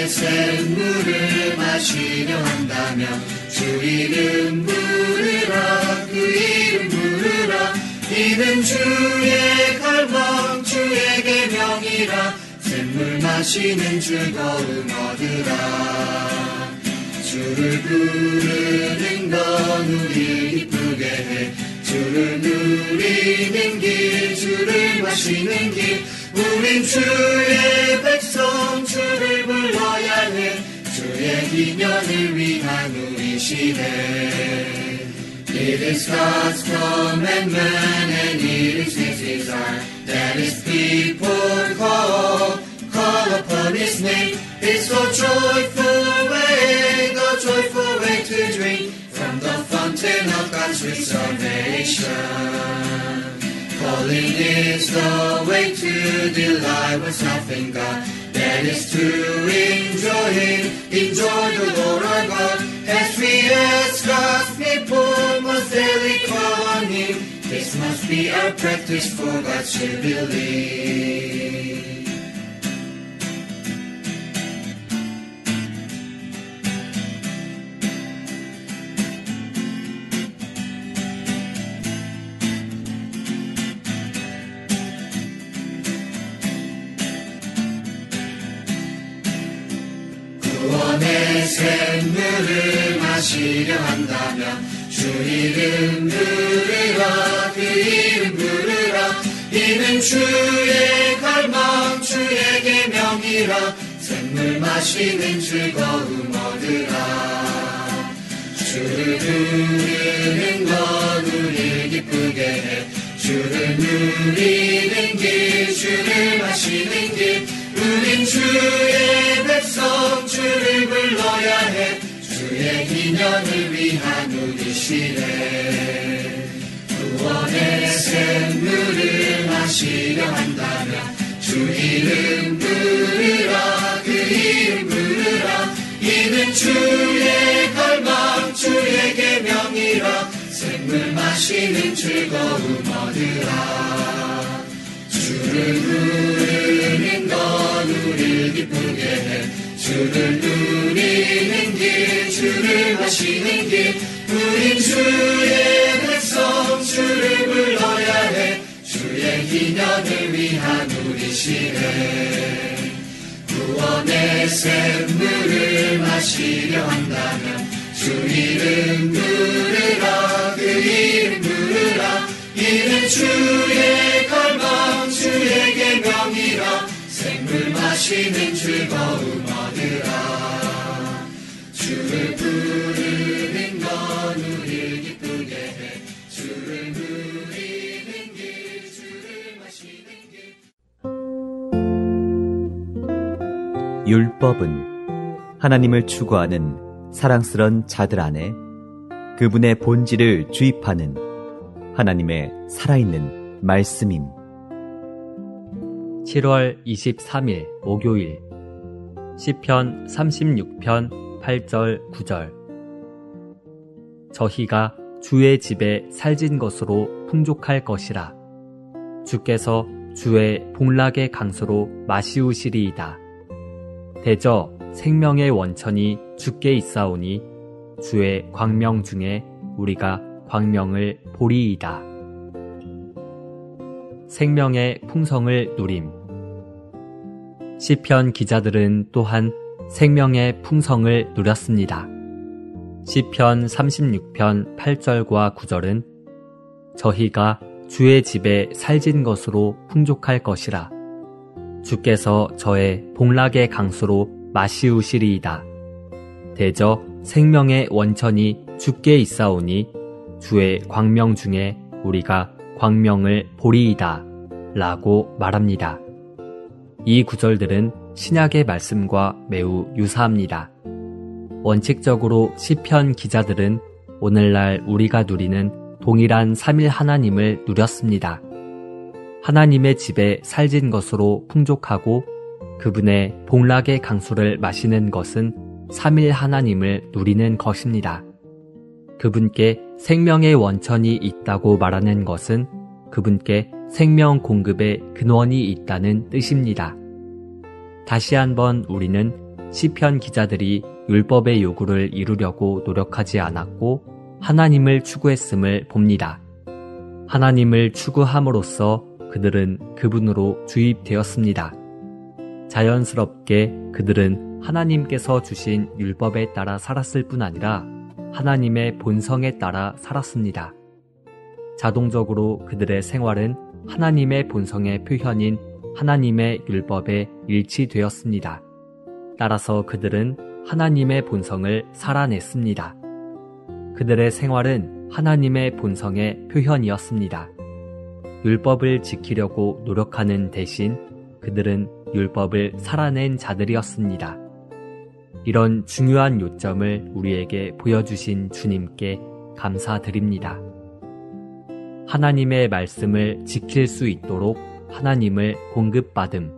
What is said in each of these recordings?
샘물을 마시려 한다면 주 이름 부르라. 그 이름 부르라. 이는 주의 갈망 주의 계명이라. 샘물 마시는 즐거움 얻으라. 주를 부르는 건 우릴 기쁘게 해. 주를 누리는 길 주를 마시는 길. 우린 주의 백성 주를 불러야 해. 주의 기념을 위한 우리 시대. It is God's commandment and it is His desire that His people call upon His name. It's the joyful way to drink from the fountain of God's rich salvation. Calling is the way to delight oneself in God. That is to enjoy Him, enjoy the Lord our God. As we as God's people must daily call on Him. This must be our practice for God to believe. 구원의 샘물을 마시려 한다면 주 이름 부르라. 그 이름 부르라. 이는 주의 갈망 주의 계명이라. 샘물 마시는 즐거움 얻으라. 주를 부르는 건 우릴 기쁘게 해. 주를 누리는 길 주를 마시는 길. 우린 주의 백성 주를 불러야 해. 주의 기념을 위한 우리 시대. 구원의 샘물을 마시려 한다면 주 이름 부르라. 그 이름 부르라. 이는 주의 갈망 주의 계명이라. 샘물 마시는 즐거움 얻으라. 주를 부르는 건 우릴 기쁘게 해. 주를 누리는 길 주를 마시는 길. 우린 주의 백성 주를 불러야 해. 주의 기념을 위한 우리 시대. 구원의 샘물을 마시려 한다면 주 이름 부르라. 그 이름 부르라. 이는 주의 갈망 주의 계명이라. 샘물 마시는 즐거움 얻으라. 주를 부르는 건 우릴 기쁘게 해. 주를 누리는 길 주를 마시는 길. 율법은 하나님을 추구하는 사랑스런 자들 안에 그분의 본질을 주입하는 하나님의 살아있는 말씀임. 7월 23일 목요일 시편 36편 8절 9절. 저희가 주의 집에 살진 것으로 풍족할 것이라. 주께서 주의 복락의 강수로 마시우시리이다. 대저 생명의 원천이 주께 있사오니 주의 광명 중에 우리가 광명을 보리이다. 생명의 풍성을 누림. 시편 기자들은 또한 생명의 풍성을 누렸습니다. 시편 36편 8절과 9절은 저희가 주의 집에 살진 것으로 풍족할 것이라. 주께서 저의 복락의 강수로 마시우시리이다. 대저 생명의 원천이 주께 있사오니 주의 광명 중에 우리가 광명을 보리이다 라고 말합니다. 이 구절들은 신약의 말씀과 매우 유사합니다. 원칙적으로 시편 기자들은 오늘날 우리가 누리는 동일한 삼일 하나님을 누렸습니다. 하나님의 집에 살진 것으로 풍족하고 그분의 복락의 강수를 마시는 것은 삼일 하나님을 누리는 것입니다. 그분께 생명의 원천이 있다고 말하는 것은 그분께 생명 공급의 근원이 있다는 뜻입니다. 다시 한번 우리는 시편 기자들이 율법의 요구를 이루려고 노력하지 않았고 하나님을 추구했음을 봅니다. 하나님을 추구함으로써 그들은 그분으로 주입되었습니다. 자연스럽게 그들은 하나님께서 주신 율법에 따라 살았을 뿐 아니라 하나님의 본성에 따라 살았습니다. 자동적으로 그들의 생활은 하나님의 본성의 표현인 하나님의 율법에 일치되었습니다. 따라서 그들은 하나님의 본성을 살아냈습니다. 그들의 생활은 하나님의 본성의 표현이었습니다. 율법을 지키려고 노력하는 대신 그들은 율법을 살아낸 자들이었습니다. 이런 중요한 요점을 우리에게 보여주신 주님께 감사드립니다. 하나님의 말씀을 지킬 수 있도록 하나님을 공급받음.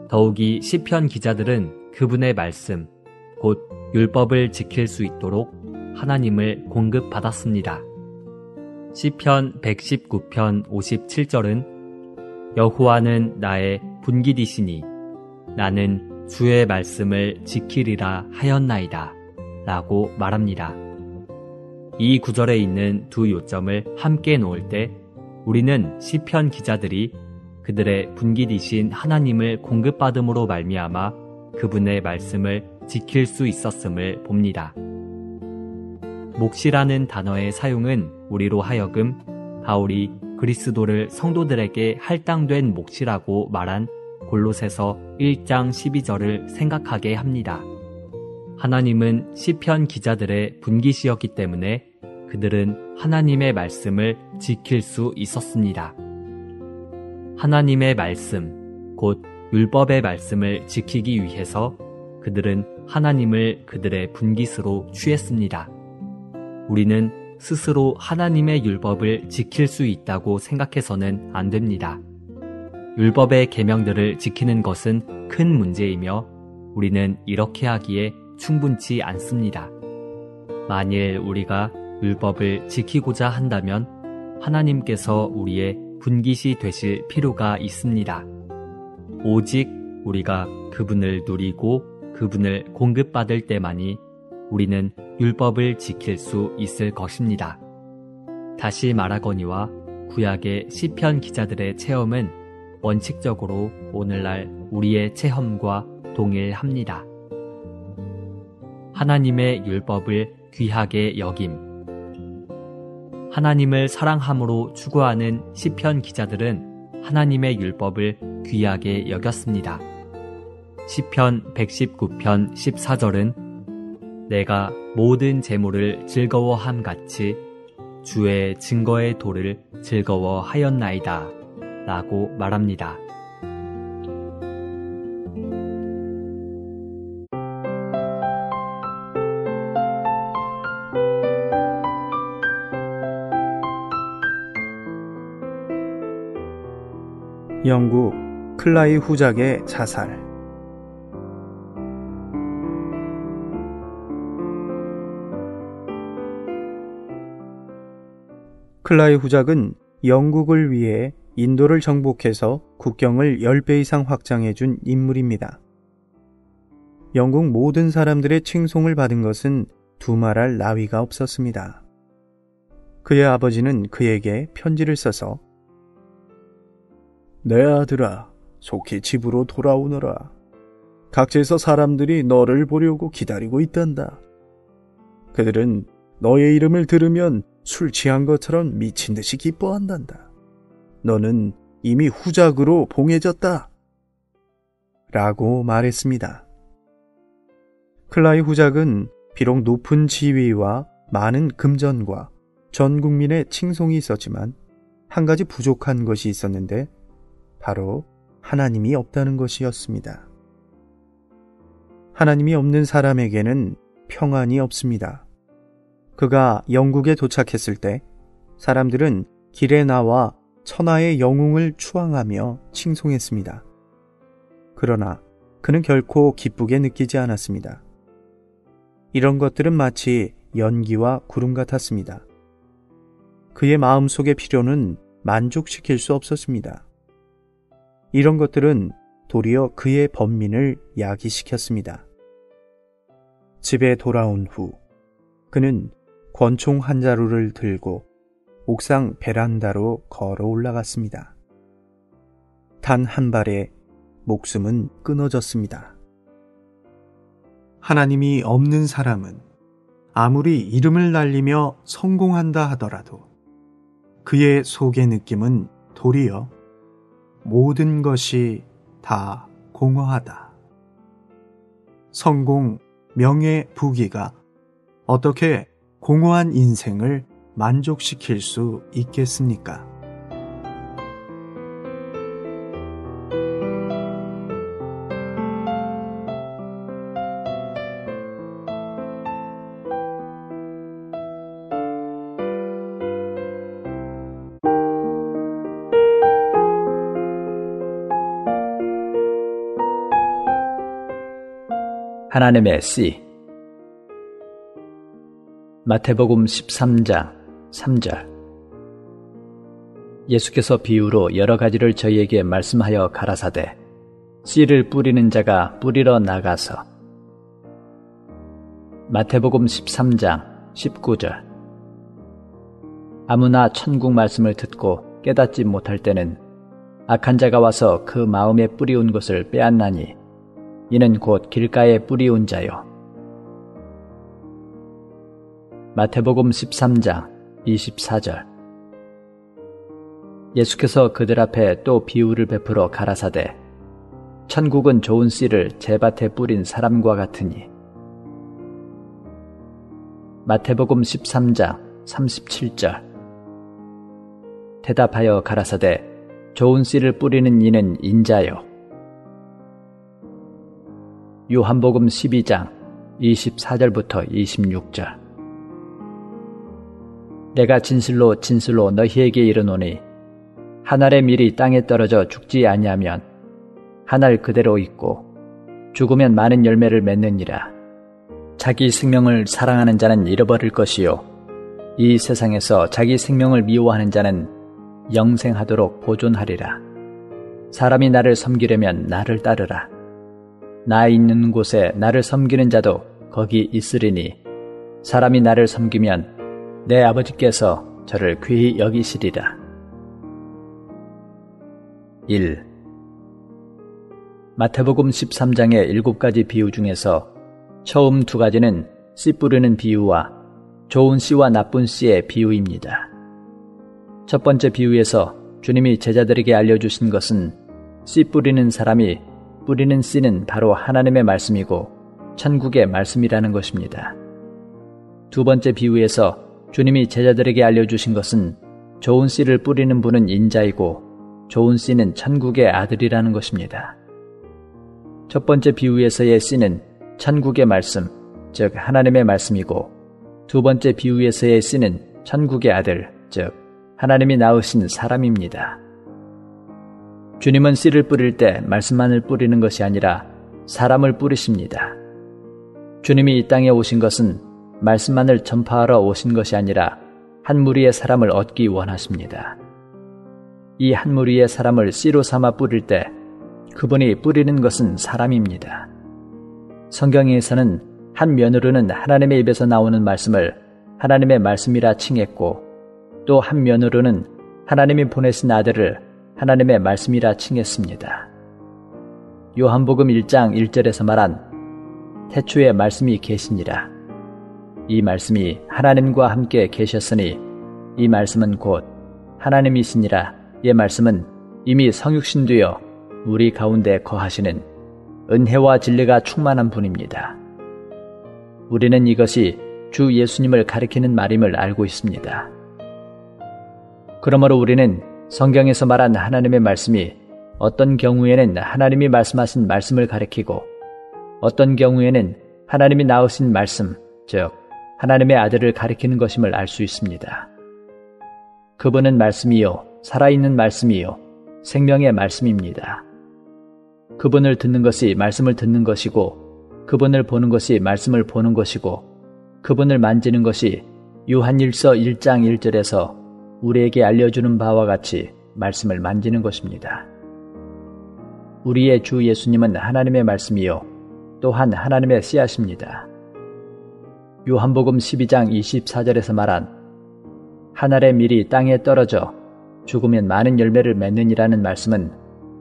더욱이 시편 기자들은 그분의 말씀, 곧 율법을 지킬 수 있도록 하나님을 공급받았습니다. 시편 119편 57절은 여호와는 나의 분깃이시니 나는 주의 말씀을 지키리라 하였나이다 라고 말합니다. 이 구절에 있는 두 요점을 함께 놓을 때 우리는 시편 기자들이 그들의 분깃이신 하나님을 공급받음으로 말미암아 그분의 말씀을 지킬 수 있었음을 봅니다. 몫이라는 단어의 사용은 우리로 하여금 바울이 그리스도를 성도들에게 할당된 몫이라고 말한 골로새서 1장 12절을 생각하게 합니다. 하나님은 시편 기자들의 분깃이었기 때문에 그들은 하나님의 말씀을 지킬 수 있었습니다. 하나님의 말씀, 곧 율법의 말씀을 지키기 위해서 그들은 하나님을 그들의 분깃으로 취했습니다. 우리는 스스로 하나님의 율법을 지킬 수 있다고 생각해서는 안 됩니다. 율법의 계명들을 지키는 것은 큰 문제이며 우리는 이렇게 하기에 충분치 않습니다. 만일 우리가 율법을 지키고자 한다면 하나님께서 우리의 분깃이 되실 필요가 있습니다. 오직 우리가 그분을 누리고 그분을 공급받을 때만이 우리는 율법을 지킬 수 있을 것입니다. 다시 말하거니와 구약의 시편 기자들의 체험은 원칙적으로 오늘날 우리의 체험과 동일합니다. 하나님의 율법을 귀하게 여김. 하나님을 사랑함으로 추구하는 시편 기자들은 하나님의 율법을 귀하게 여겼습니다. 시편 119편 14절은 내가 모든 재물을 즐거워함 같이 주의 증거의 도를 즐거워하였나이다 라고 말합니다. 영국 클라이 후작의 자살. 클라이 후작은 영국을 위해 인도를 정복해서 국경을 10배 이상 확장해준 인물입니다. 영국 모든 사람들의 칭송을 받은 것은 두말할 나위가 없었습니다. 그의 아버지는 그에게 편지를 써서 내 아들아, 속히 집으로 돌아오너라. 각지에서 사람들이 너를 보려고 기다리고 있단다. 그들은 너의 이름을 들으면 술 취한 것처럼 미친 듯이 기뻐한단다. 너는 이미 후작으로 봉해졌다. 라고 말했습니다. 클라이 후작은 비록 높은 지위와 많은 금전과 전 국민의 칭송이 있었지만 한 가지 부족한 것이 바로 하나님이 없다는 것이었습니다. 하나님이 없는 사람에게는 평안이 없습니다. 그가 영국에 도착했을 때 사람들은 길에 나와 천하의 영웅을 추앙하며 칭송했습니다. 그러나 그는 결코 기쁘게 느끼지 않았습니다. 이런 것들은 마치 연기와 구름 같았습니다. 그의 마음속의 필요는 만족시킬 수 없었습니다. 이런 것들은 도리어 그의 번민을 야기시켰습니다. 집에 돌아온 후 그는 권총 한 자루를 들고 옥상 베란다로 걸어 올라갔습니다. 단 한 발에 목숨은 끊어졌습니다. 하나님이 없는 사람은 아무리 이름을 날리며 성공한다 하더라도 그의 속의 느낌은 도리어 모든 것이 다 공허하다. 성공, 명예, 부귀가 어떻게 공허한 인생을 만족시킬 수 있겠습니까? 하나님의 씨. 마태복음 13장 3절. 예수께서 비유로 여러 가지를 저희에게 말씀하여 가라사대 씨를 뿌리는 자가 뿌리러 나가서. 마태복음 13장 19절. 아무나 천국 말씀을 듣고 깨닫지 못할 때는 악한 자가 와서 그 마음에 뿌리운 것을 빼앗나니 이는 곧 길가에 뿌리운 자요. 마태복음 13장 24절. 예수께서 그들 앞에 또 비유를 베풀어 가라사대 천국은 좋은 씨를 제밭에 뿌린 사람과 같으니. 마태복음 13장 37절. 대답하여 가라사대 좋은 씨를 뿌리는 이는 인자요. 요한복음 12장 24절부터 26절. 내가 진실로 진실로 너희에게 이르노니 한 알의 밀이 땅에 떨어져 죽지 아니하면 한 알 그대로 있고 죽으면 많은 열매를 맺느니라. 자기 생명을 사랑하는 자는 잃어버릴 것이요 이 세상에서 자기 생명을 미워하는 자는 영생하도록 보존하리라. 사람이 나를 섬기려면 나를 따르라. 나 있는 곳에 나를 섬기는 자도 거기 있으리니 사람이 나를 섬기면 내 아버지께서 저를 귀히 여기시리라. 1. 마태복음 13장의 7가지 비유 중에서 처음 2가지는 씨 뿌리는 비유와 좋은 씨와 나쁜 씨의 비유입니다. 첫 번째 비유에서 주님이 제자들에게 알려주신 것은 씨 뿌리는 사람이 뿌리는 씨는 바로 하나님의 말씀이고 천국의 말씀이라는 것입니다. 두 번째 비유에서 주님이 제자들에게 알려주신 것은 좋은 씨를 뿌리는 분은 인자이고 좋은 씨는 천국의 아들이라는 것입니다. 첫 번째 비유에서의 씨는 천국의 말씀, 즉 하나님의 말씀이고 두 번째 비유에서의 씨는 천국의 아들, 즉 하나님이 낳으신 사람입니다. 주님은 씨를 뿌릴 때 말씀만을 뿌리는 것이 아니라 사람을 뿌리십니다. 주님이 이 땅에 오신 것은 말씀만을 전파하러 오신 것이 아니라 한 무리의 사람을 얻기 원하십니다. 이 한 무리의 사람을 씨로 삼아 뿌릴 때 그분이 뿌리는 것은 사람입니다. 성경에서는 한 면으로는 하나님의 입에서 나오는 말씀을 하나님의 말씀이라 칭했고 또 한 면으로는 하나님이 보내신 아들을 하나님의 말씀이라 칭했습니다. 요한복음 1장 1절에서 말한 태초에 말씀이 계시니라. 이 말씀이 하나님과 함께 계셨으니 이 말씀은 곧 하나님이시니라. 이 말씀은 이미 성육신되어 우리 가운데 거하시는 은혜와 진리가 충만한 분입니다. 우리는 이것이 주 예수님을 가리키는 말임을 알고 있습니다. 그러므로 우리는 성경에서 말한 하나님의 말씀이 어떤 경우에는 하나님이 말씀하신 말씀을 가리키고 어떤 경우에는 하나님이 낳으신 말씀, 즉 하나님의 아들을 가리키는 것임을 알 수 있습니다. 그분은 말씀이요, 살아있는 말씀이요, 생명의 말씀입니다. 그분을 듣는 것이 말씀을 듣는 것이고, 그분을 보는 것이 말씀을 보는 것이고, 그분을 만지는 것이 요한일서 1장 1절에서 우리에게 알려주는 바와 같이 말씀을 만지는 것입니다. 우리의 주 예수님은 하나님의 말씀이요, 또한 하나님의 씨앗입니다. 요한복음 12장 24절에서 말한 하늘의 밀이 땅에 떨어져 죽으면 많은 열매를 맺느니라는 말씀은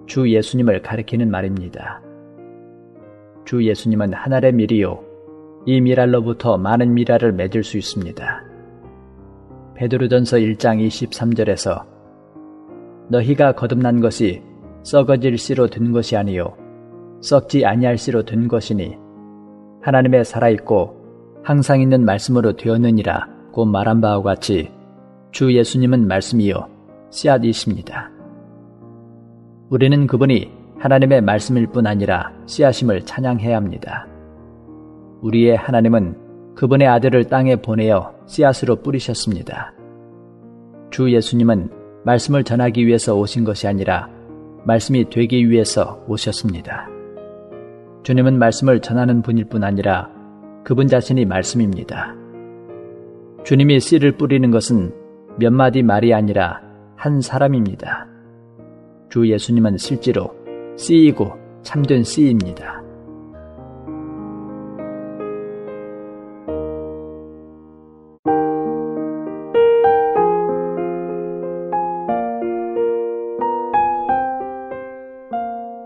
주 예수님을 가리키는 말입니다. 주 예수님은 하늘의 밀이요, 이 밀알로부터 많은 밀알을 맺을 수 있습니다. 베드로전서 1장 23절에서 너희가 거듭난 것이 썩어질 씨로 든 것이 아니요 썩지 아니할 씨로 든 것이니 하나님의 살아있고 항상 있는 말씀으로 되었느니라 고 말한 바와 같이 주 예수님은 말씀이요 씨앗이십니다. 우리는 그분이 하나님의 말씀일 뿐 아니라 씨앗임을 찬양해야 합니다. 우리의 하나님은 그분의 아들을 땅에 보내어 씨앗으로 뿌리셨습니다. 주 예수님은 말씀을 전하기 위해서 오신 것이 아니라 말씀이 되기 위해서 오셨습니다. 주님은 말씀을 전하는 분일 뿐 아니라 그분 자신이 말씀입니다. 주님이 씨를 뿌리는 것은 몇 마디 말이 아니라 한 사람입니다. 주 예수님은 실제로 씨이고 참된 씨입니다.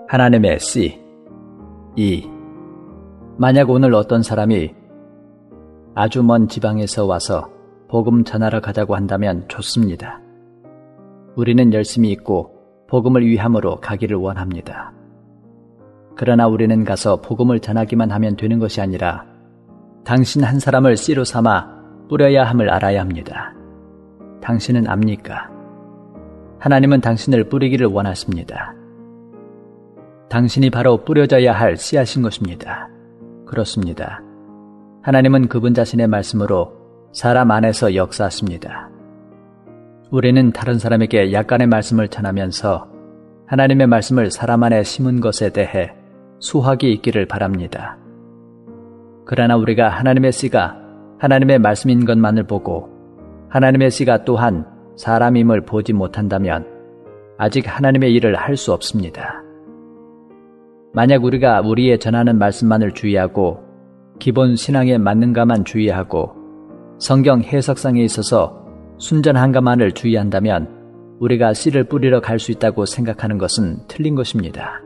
하나님의 씨. 2. 만약 오늘 어떤 사람이 아주 먼 지방에서 와서 복음 전하러 가자고 한다면 좋습니다. 우리는 열심히 있고 복음을 위함으로 가기를 원합니다. 그러나 우리는 가서 복음을 전하기만 하면 되는 것이 아니라 당신 한 사람을 씨로 삼아 뿌려야 함을 알아야 합니다. 당신은 압니까? 하나님은 당신을 뿌리기를 원하십니다. 당신이 바로 뿌려져야 할 씨앗인 것입니다. 그렇습니다. 하나님은 그분 자신의 말씀으로 사람 안에서 역사하십니다. 우리는 다른 사람에게 약간의 말씀을 전하면서 하나님의 말씀을 사람 안에 심은 것에 대해 수확이 있기를 바랍니다. 그러나 우리가 하나님의 씨가 하나님의 말씀인 것만을 보고 하나님의 씨가 또한 사람임을 보지 못한다면 아직 하나님의 일을 할 수 없습니다. 만약 우리가 우리의 전하는 말씀만을 주의하고 기본 신앙에 맞는가만 주의하고 성경 해석상에 있어서 순전한가만을 주의한다면 우리가 씨를 뿌리러 갈 수 있다고 생각하는 것은 틀린 것입니다.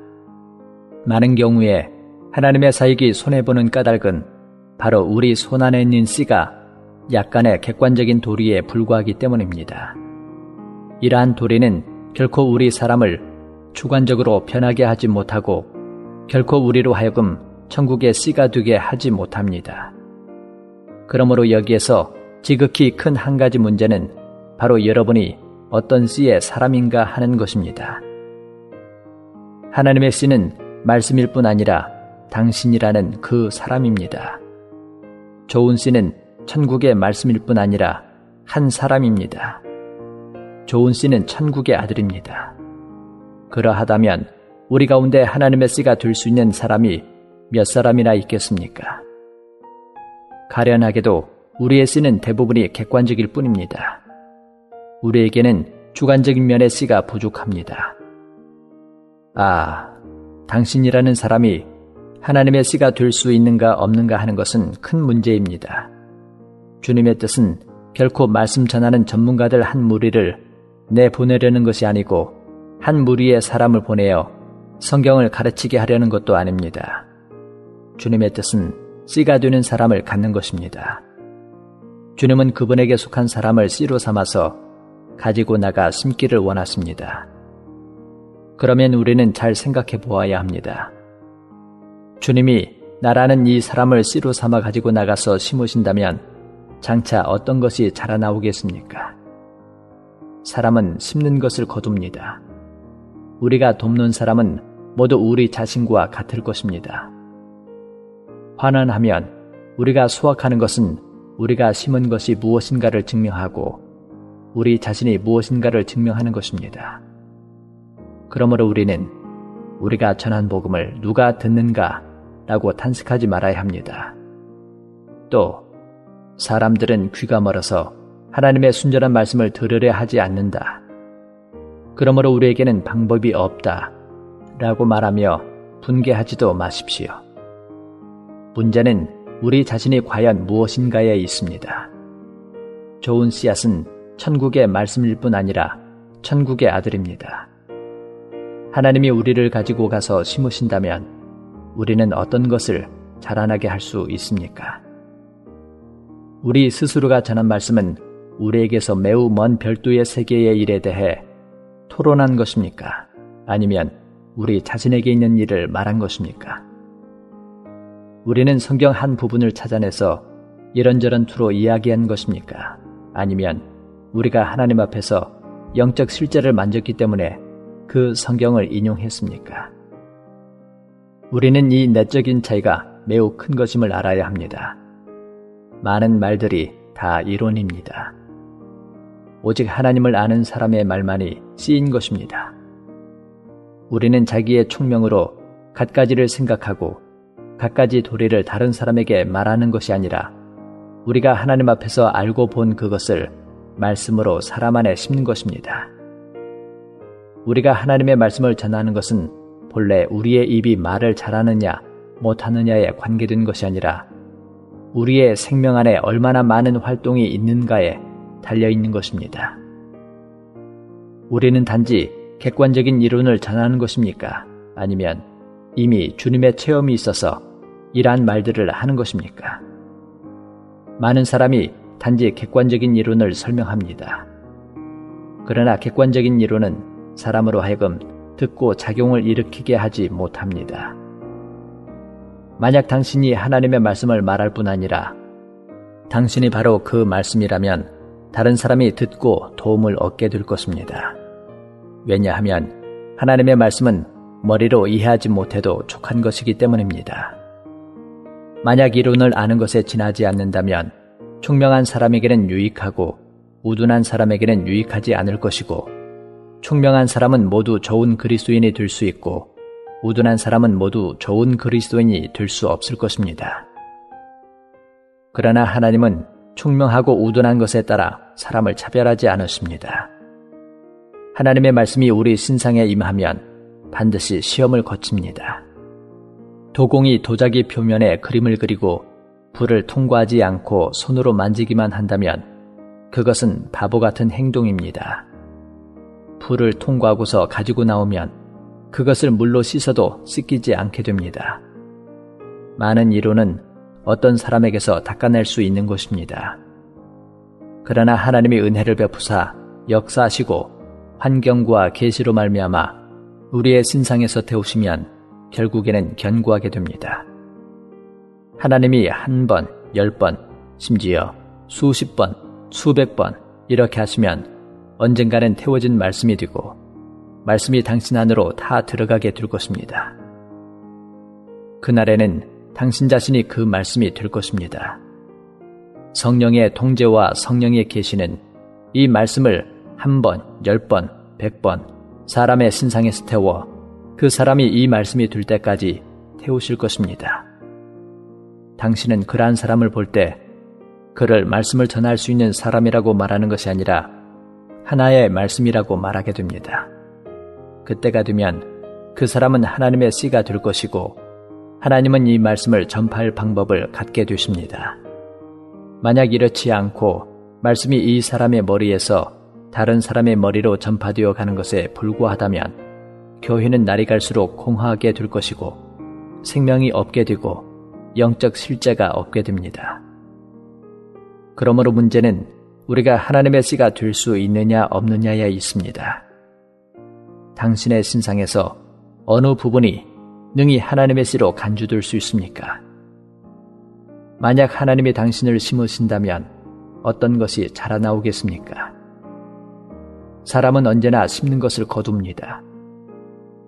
많은 경우에 하나님의 사역이 손해보는 까닭은 바로 우리 손 안에 있는 씨가 약간의 객관적인 도리에 불과하기 때문입니다. 이러한 도리는 결코 우리 사람을 주관적으로 변하게 하지 못하고 결코 우리로 하여금 천국의 씨가 되게 하지 못합니다. 그러므로 여기에서 지극히 큰 한 가지 문제는 바로 여러분이 어떤 씨의 사람인가 하는 것입니다. 하나님의 씨는 말씀일 뿐 아니라 당신이라는 그 사람입니다. 좋은 씨는 천국의 말씀일 뿐 아니라 한 사람입니다. 좋은 씨는 천국의 아들입니다. 그러하다면 우리 가운데 하나님의 씨가 될 수 있는 사람이 몇 사람이나 있겠습니까? 가련하게도 우리의 씨는 대부분이 객관적일 뿐입니다. 우리에게는 주관적인 면의 씨가 부족합니다. 당신이라는 사람이 하나님의 씨가 될 수 있는가 없는가 하는 것은 큰 문제입니다. 주님의 뜻은 결코 말씀 전하는 전문가들 한 무리를 내보내려는 것이 아니고 한 무리의 사람을 보내어 성경을 가르치게 하려는 것도 아닙니다. 주님의 뜻은 씨가 되는 사람을 갖는 것입니다. 주님은 그분에게 속한 사람을 씨로 삼아서 가지고 나가 심기를 원하십니다. 그러면 우리는 잘 생각해 보아야 합니다. 주님이 나라는 이 사람을 씨로 삼아 가지고 나가서 심으신다면 장차 어떤 것이 자라나오겠습니까? 사람은 심는 것을 거둡니다. 우리가 돕는 사람은 모두 우리 자신과 같을 것입니다. 환원하면 우리가 수확하는 것은 우리가 심은 것이 무엇인가를 증명하고 우리 자신이 무엇인가를 증명하는 것입니다. 그러므로 우리는 우리가 전한 복음을 누가 듣는가 라고 탄식하지 말아야 합니다. 또 사람들은 귀가 멀어서 하나님의 순전한 말씀을 들으려 하지 않는다. 그러므로 우리에게는 방법이 없다 라고 말하며 분개하지도 마십시오. 문제는 우리 자신이 과연 무엇인가에 있습니다. 좋은 씨앗은 천국의 말씀일 뿐 아니라 천국의 아들입니다. 하나님이 우리를 가지고 가서 심으신다면 우리는 어떤 것을 자라나게 할 수 있습니까? 우리 스스로가 전한 말씀은 우리에게서 매우 먼 별도의 세계의 일에 대해 토론한 것입니까? 아니면 우리 자신에게 있는 일을 말한 것입니까? 우리는 성경 한 부분을 찾아내서 이런저런 투로 이야기한 것입니까? 아니면 우리가 하나님 앞에서 영적 실제를 만졌기 때문에 그 성경을 인용했습니까? 우리는 이 내적인 차이가 매우 큰 것임을 알아야 합니다. 많은 말들이 다 이론입니다. 오직 하나님을 아는 사람의 말만이 씨인 것입니다. 우리는 자기의 총명으로 갖가지를 생각하고 갖가지 도리를 다른 사람에게 말하는 것이 아니라 우리가 하나님 앞에서 알고 본 그것을 말씀으로 사람 안에 심는 것입니다. 우리가 하나님의 말씀을 전하는 것은 본래 우리의 입이 말을 잘하느냐 못하느냐에 관계된 것이 아니라 우리의 생명 안에 얼마나 많은 활동이 있는가에 달려있는 것입니다. 우리는 단지 객관적인 이론을 전하는 것입니까? 아니면 이미 주님의 체험이 있어서 이러한 말들을 하는 것입니까? 많은 사람이 단지 객관적인 이론을 설명합니다. 그러나 객관적인 이론은 사람으로 하여금 듣고 작용을 일으키게 하지 못합니다. 만약 당신이 하나님의 말씀을 말할 뿐 아니라 당신이 바로 그 말씀이라면 다른 사람이 듣고 도움을 얻게 될 것입니다. 왜냐하면 하나님의 말씀은 머리로 이해하지 못해도 족한 것이기 때문입니다. 만약 이론을 아는 것에 지나지 않는다면 총명한 사람에게는 유익하고 우둔한 사람에게는 유익하지 않을 것이고 총명한 사람은 모두 좋은 그리스도인이 될 수 있고 우둔한 사람은 모두 좋은 그리스도인이 될 수 없을 것입니다. 그러나 하나님은 총명하고 우둔한 것에 따라 사람을 차별하지 않으십니다. 하나님의 말씀이 우리 신상에 임하면 반드시 시험을 거칩니다. 도공이 도자기 표면에 그림을 그리고 불을 통과하지 않고 손으로 만지기만 한다면 그것은 바보 같은 행동입니다. 불을 통과하고서 가지고 나오면 그것을 물로 씻어도 씻기지 않게 됩니다. 많은 이론은 어떤 사람에게서 닦아낼 수 있는 것입니다. 그러나 하나님이 은혜를 베푸사 역사하시고 환경과 계시로 말미암아 우리의 신상에서 태우시면 결국에는 견고하게 됩니다. 하나님이 한 번, 10번, 심지어 수십 번, 수백 번 이렇게 하시면 언젠가는 태워진 말씀이 되고 말씀이 당신 안으로 다 들어가게 될 것입니다. 그날에는 당신 자신이 그 말씀이 될 것입니다. 성령의 통제와 성령의 계시는 이 말씀을 한 번, 10번, 100번 사람의 신상에서 태워 그 사람이 이 말씀이 될 때까지 태우실 것입니다. 당신은 그러한 사람을 볼 때 그를 말씀을 전할 수 있는 사람이라고 말하는 것이 아니라 하나의 말씀이라고 말하게 됩니다. 그때가 되면 그 사람은 하나님의 씨가 될 것이고 하나님은 이 말씀을 전파할 방법을 갖게 되십니다. 만약 이렇지 않고 말씀이 이 사람의 머리에서 다른 사람의 머리로 전파되어 가는 것에 불과하다면 교회는 날이 갈수록 공허하게 될 것이고 생명이 없게 되고 영적 실제가 없게 됩니다. 그러므로 문제는 우리가 하나님의 씨가 될 수 있느냐 없느냐에 있습니다. 당신의 신상에서 어느 부분이 능히 하나님의 씨로 간주될 수 있습니까? 만약 하나님이 당신을 심으신다면 어떤 것이 자라나오겠습니까? 사람은 언제나 심는 것을 거둡니다.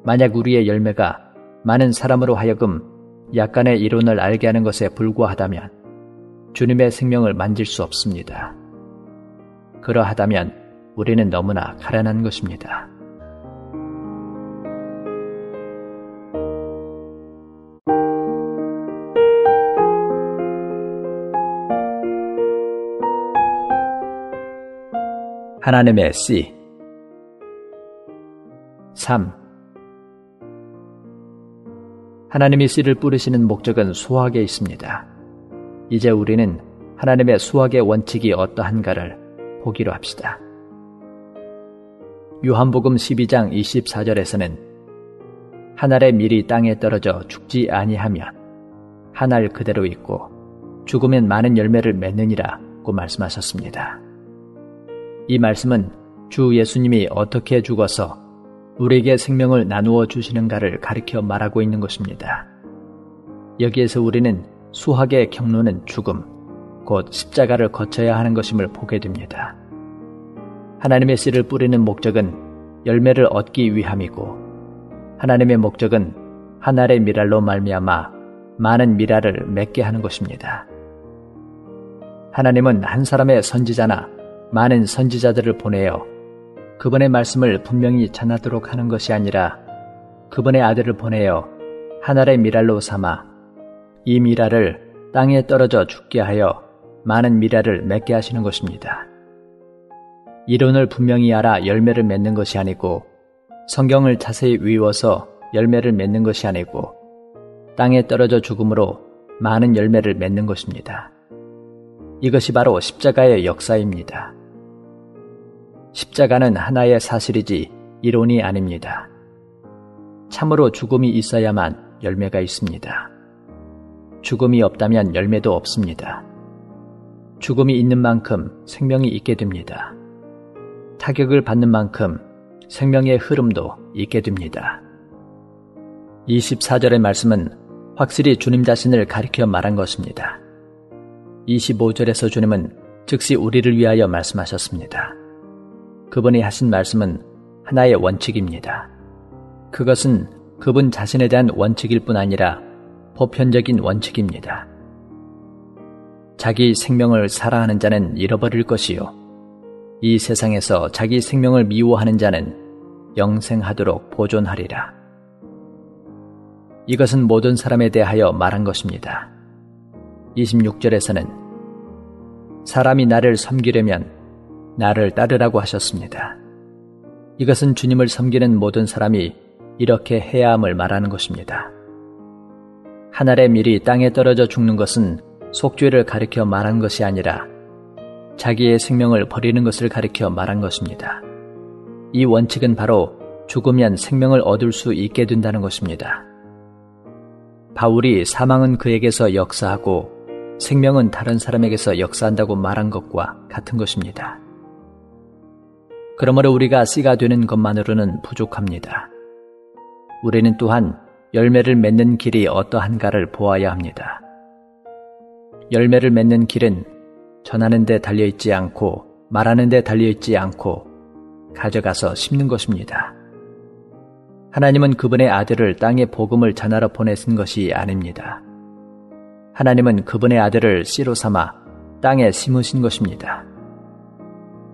만약 우리의 열매가 많은 사람으로 하여금 약간의 이론을 알게 하는 것에 불과하다면 주님의 생명을 만질 수 없습니다. 그러하다면 우리는 너무나 가련한 것입니다. 하나님의 씨 3. 하나님이 씨를 뿌리시는 목적은 수확에 있습니다. 이제 우리는 하나님의 수확의 원칙이 어떠한가를 보기로 합시다. 요한복음 12장 24절에서는 한 알의 밀이 땅에 떨어져 죽지 아니하면 한 알 그대로 있고 죽으면 많은 열매를 맺느니라고 말씀하셨습니다. 이 말씀은 주 예수님이 어떻게 죽어서 우리에게 생명을 나누어 주시는가를 가리켜 말하고 있는 것입니다. 여기에서 우리는 수학의 경로는 죽음, 곧 십자가를 거쳐야 하는 것임을 보게 됩니다. 하나님의 씨를 뿌리는 목적은 열매를 얻기 위함이고 하나님의 목적은 한 알의 밀알로 말미암아 많은 밀알을 맺게 하는 것입니다. 하나님은 한 사람의 선지자나 많은 선지자들을 보내어 그분의 말씀을 분명히 전하도록 하는 것이 아니라 그분의 아들을 보내어 한 알의 밀알로 삼아 이 밀알을 땅에 떨어져 죽게 하여 많은 밀알을 맺게 하시는 것입니다. 이론을 분명히 알아 열매를 맺는 것이 아니고 성경을 자세히 외워서 열매를 맺는 것이 아니고 땅에 떨어져 죽음으로 많은 열매를 맺는 것입니다. 이것이 바로 십자가의 역사입니다. 십자가는 하나의 사실이지 이론이 아닙니다. 참으로 죽음이 있어야만 열매가 있습니다. 죽음이 없다면 열매도 없습니다. 죽음이 있는 만큼 생명이 있게 됩니다. 타격을 받는 만큼 생명의 흐름도 있게 됩니다. 24절의 말씀은 확실히 주님 자신을 가리켜 말한 것입니다. 25절에서 주님은 즉시 우리를 위하여 말씀하셨습니다. 그분이 하신 말씀은 하나의 원칙입니다. 그것은 그분 자신에 대한 원칙일 뿐 아니라 보편적인 원칙입니다. 자기 생명을 사랑하는 자는 잃어버릴 것이요 이 세상에서 자기 생명을 미워하는 자는 영생하도록 보존하리라. 이것은 모든 사람에 대하여 말한 것입니다. 26절에서는 사람이 나를 섬기려면 나를 따르라고 하셨습니다. 이것은 주님을 섬기는 모든 사람이 이렇게 해야 함을 말하는 것입니다. 한 알의 밀이 땅에 떨어져 죽는 것은 속죄를 가리켜 말한 것이 아니라 자기의 생명을 버리는 것을 가리켜 말한 것입니다. 이 원칙은 바로 죽으면 생명을 얻을 수 있게 된다는 것입니다. 바울이 사망은 그에게서 역사하고 생명은 다른 사람에게서 역사한다고 말한 것과 같은 것입니다. 그러므로 우리가 씨가 되는 것만으로는 부족합니다. 우리는 또한 열매를 맺는 길이 어떠한가를 보아야 합니다. 열매를 맺는 길은 전하는 데 달려있지 않고 말하는 데 달려있지 않고 가져가서 심는 것입니다. 하나님은 그분의 아들을 땅에 복음을 전하러 보내신 것이 아닙니다. 하나님은 그분의 아들을 씨로 삼아 땅에 심으신 것입니다.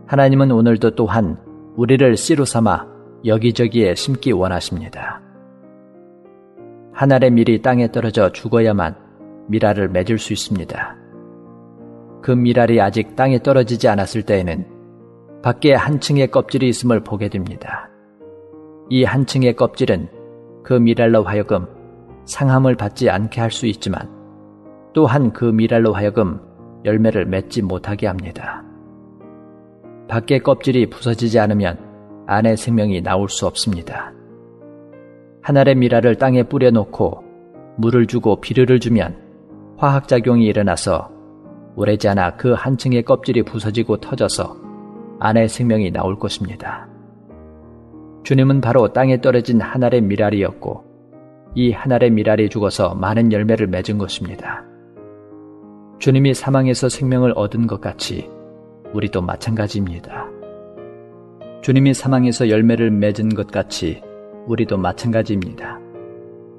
하나님은 오늘도 또한 우리를 씨로 삼아 여기저기에 심기 원하십니다. 한 알의 밀이 땅에 떨어져 죽어야만 밀알을 맺을 수 있습니다. 그 밀알이 아직 땅에 떨어지지 않았을 때에는 밖에 한 층의 껍질이 있음을 보게 됩니다. 이 한 층의 껍질은 그 밀알로 하여금 상함을 받지 않게 할 수 있지만 또한 그 밀알로 하여금 열매를 맺지 못하게 합니다. 밖의 껍질이 부서지지 않으면 안의 생명이 나올 수 없습니다. 한 알의 밀알을 땅에 뿌려놓고 물을 주고 비료를 주면 화학작용이 일어나서 오래지 않아 그 한 층의 껍질이 부서지고 터져서 안의 생명이 나올 것입니다. 주님은 바로 땅에 떨어진 한 알의 밀알이었고 이 한 알의 밀알이 죽어서 많은 열매를 맺은 것입니다. 주님이 사망에서 생명을 얻은 것 같이 우리도 마찬가지입니다. 주님이 사망에서 열매를 맺은 것 같이 우리도 마찬가지입니다.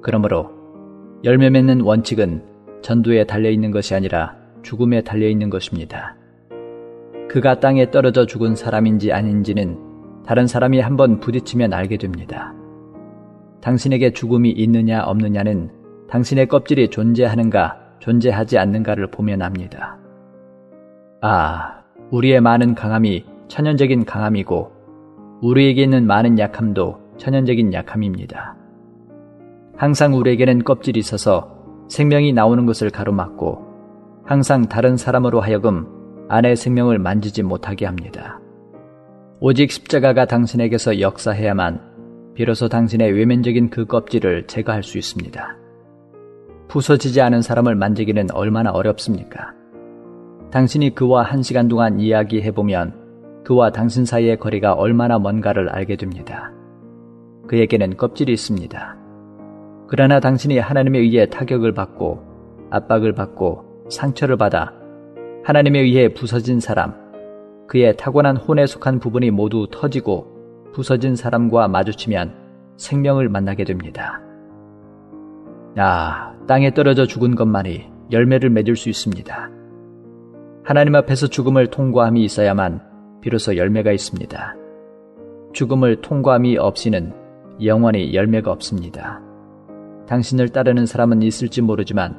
그러므로 열매 맺는 원칙은 전도에 달려있는 것이 아니라 죽음에 달려있는 것입니다. 그가 땅에 떨어져 죽은 사람인지 아닌지는 다른 사람이 한번 부딪히면 알게 됩니다. 당신에게 죽음이 있느냐 없느냐는 당신의 껍질이 존재하는가 존재하지 않는가를 보면 압니다. 우리의 많은 강함이 천연적인 강함이고 우리에게 있는 많은 약함도 천연적인 약함입니다. 항상 우리에게는 껍질이 있어서 생명이 나오는 것을 가로막고 항상 다른 사람으로 하여금 안의 생명을 만지지 못하게 합니다. 오직 십자가가 당신에게서 역사해야만 비로소 당신의 외면적인 그 껍질을 제거할 수 있습니다. 부서지지 않은 사람을 만지기는 얼마나 어렵습니까? 당신이 그와 1시간 동안 이야기해보면 그와 당신 사이의 거리가 얼마나 먼가를 알게 됩니다. 그에게는 껍질이 있습니다. 그러나 당신이 하나님에 의해 타격을 받고 압박을 받고 상처를 받아 하나님에 의해 부서진 사람, 그의 타고난 혼에 속한 부분이 모두 터지고 부서진 사람과 마주치면 생명을 만나게 됩니다. 땅에 떨어져 죽은 것만이 열매를 맺을 수 있습니다. 하나님 앞에서 죽음을 통과함이 있어야만 비로소 열매가 있습니다. 죽음을 통과함이 없이는 영원히 열매가 없습니다. 당신을 따르는 사람은 있을지 모르지만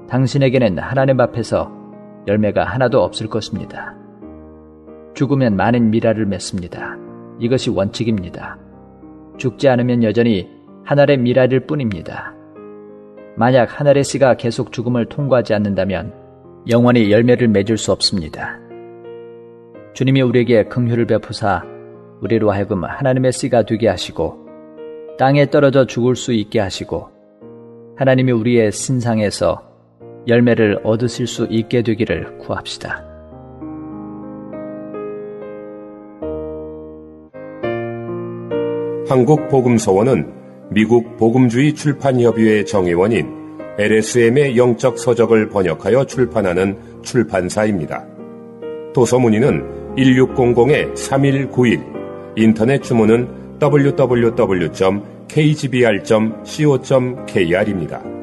당신에게는 하나님 앞에서 열매가 하나도 없을 것입니다. 죽으면 많은 미랄을 맺습니다. 이것이 원칙입니다. 죽지 않으면 여전히 한 알의 미랄일 뿐입니다. 만약 한 알의 씨가 계속 죽음을 통과하지 않는다면 영원히 열매를 맺을 수 없습니다. 주님이 우리에게 긍휼을 베푸사 우리로 하여금 하나님의 씨가 되게 하시고 땅에 떨어져 죽을 수 있게 하시고 하나님이 우리의 신상에서 열매를 얻으실 수 있게 되기를 구합시다. 한국복음서원은 미국 복음주의 출판협의회 정회원인 LSM의 영적 서적을 번역하여 출판하는 출판사입니다. 도서문의는 1600-3191, 인터넷 주문은 www.kgbr.co.kr입니다.